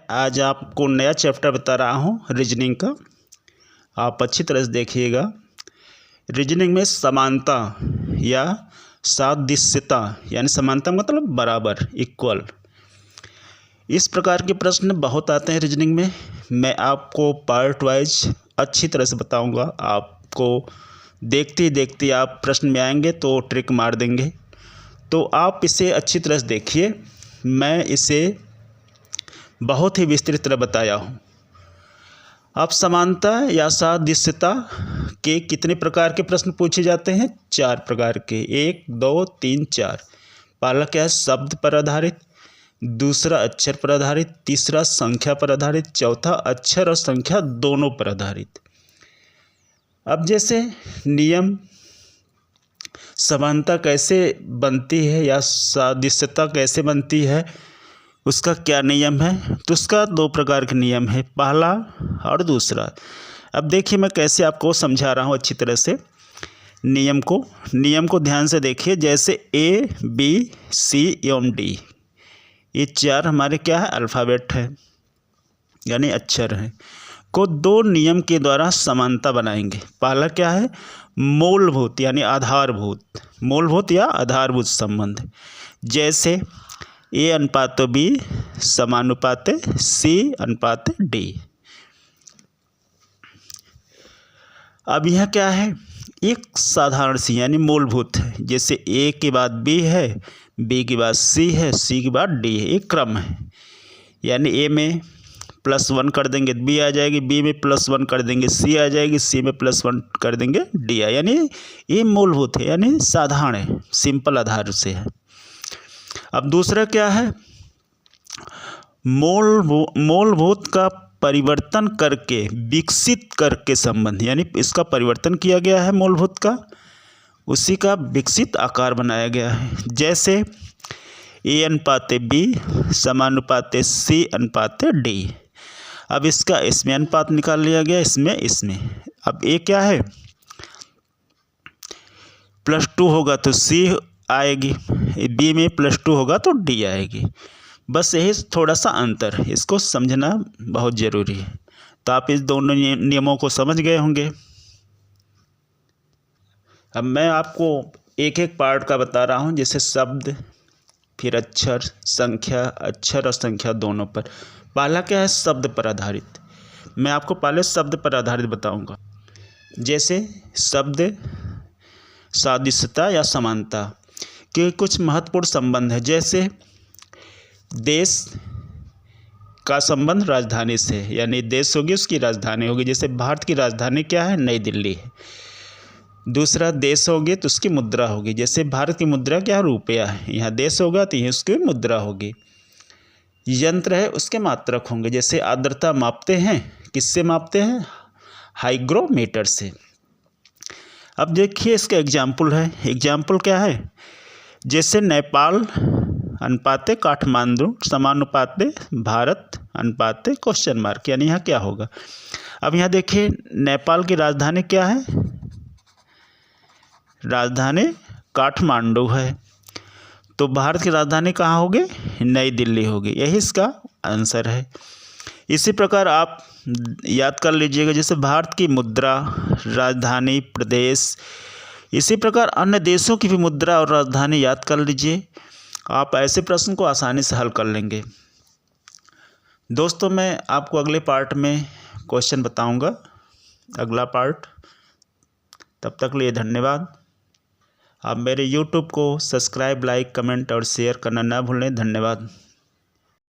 आज आपको नया चैप्टर बता रहा हूँ रीजनिंग का। आप अच्छी तरह से देखिएगा। रीजनिंग में समानता या सादृश्यता यानी समानता मतलब बराबर, इक्वल, इस प्रकार के प्रश्न बहुत आते हैं रीजनिंग में। मैं आपको पार्ट वाइज अच्छी तरह से बताऊंगा। आपको देखते ही देखते आप प्रश्न में आएंगे तो ट्रिक मार देंगे। तो आप इसे अच्छी तरह से देखिए। मैं इसे बहुत ही विस्तृत तरह बताया हूँ। अब समानता या सादृश्यता के कितने प्रकार के प्रश्न पूछे जाते हैं? 4 प्रकार के, 1, 2, 3, 4। पहला क्या है? शब्द पर आधारित, दूसरा अक्षर पर आधारित, तीसरा संख्या पर आधारित, चौथा अक्षर और संख्या दोनों पर आधारित। अब जैसे नियम, समानता कैसे बनती है या सादृश्यता कैसे बनती है, उसका क्या नियम है? तो उसका 2 प्रकार के नियम है, पहला और दूसरा। अब देखिए मैं कैसे आपको समझा रहा हूँ अच्छी तरह से नियम को ध्यान से देखिए। जैसे A, B, C एवं D, ये 4 हमारे क्या है? अल्फ़ाबेट है यानी अक्षर हैं, को 2 नियम के द्वारा समानता बनाएंगे। पहला क्या है? मूलभूत यानी आधारभूत, मूलभूत या आधारभूत संबंध। जैसे A अनुपात B समानुपात C अनुपात D। अब यह क्या है? एक साधारण सी यानी मूलभूत है। जैसे A के बाद B है, B के बाद C है, C के बाद D है, एक क्रम है। यानी A में +1 कर देंगे B आ जाएगी, B में +1 कर देंगे C आ जाएगी, C में +1 कर देंगे D आ, यानी ये मूलभूत है यानी साधारण है, सिंपल आधार से है। अब दूसरा क्या है? मूलभूत का परिवर्तन करके, विकसित करके संबंध, यानी इसका परिवर्तन किया गया है मूलभूत का, उसी का विकसित आकार बनाया गया है। जैसे A अनुपात B समानुपात C अनुपात D। अब इसका इसमें अनुपात निकाल लिया गया, इसमें। अब A क्या है? +2 होगा तो C आएगी, B में +2 होगा तो D आएगी। बस यही थोड़ा सा अंतर है, इसको समझना बहुत ज़रूरी है। तो आप इस दोनों नियमों को समझ गए होंगे। अब मैं आपको एक एक पार्ट का बता रहा हूँ, जैसे शब्द, फिर अक्षर और संख्या दोनों पर। पहला क्या है? शब्द पर आधारित। मैं आपको पहले शब्द पर आधारित बताऊंगा। जैसे शब्द सादृश्यता या समानता के कुछ महत्वपूर्ण संबंध है। जैसे देश का संबंध राजधानी से, यानी देश होगी उसकी राजधानी होगी। जैसे भारत की राजधानी क्या है? नई दिल्ली है। दूसरा देश होगी तो उसकी मुद्रा होगी। जैसे भारत की मुद्रा क्या है? रुपया है। यहाँ देश होगा तो यहीं उसकी मुद्रा होगी। यंत्र है, उसके मात्रक होंगे। जैसे आर्द्रता मापते हैं, किससे मापते हैं? हाइग्रोमीटर से। अब देखिए इसका एग्जाम्पल है। एग्जाम्पल क्या है? जैसे नेपाल अनुपात काठमांडू समानुपात भारत अनुपात क्वेश्चन मार्क, यानी यहाँ क्या होगा? अब यहाँ देखिए नेपाल की राजधानी क्या है? राजधानी काठमांडू है। तो भारत की राजधानी कहाँ होगी? नई दिल्ली होगी। यही इसका आंसर है। इसी प्रकार आप याद कर लीजिएगा, जैसे भारत की मुद्रा, राजधानी, प्रदेश, इसी प्रकार अन्य देशों की भी मुद्रा और राजधानी याद कर लीजिए। आप ऐसे प्रश्न को आसानी से हल कर लेंगे। दोस्तों मैं आपको अगले पार्ट में क्वेश्चन बताऊंगा, अगला पार्ट। तब तक लिए धन्यवाद। आप मेरे YouTube को सब्सक्राइब, लाइक, कमेंट और शेयर करना ना भूलें। धन्यवाद।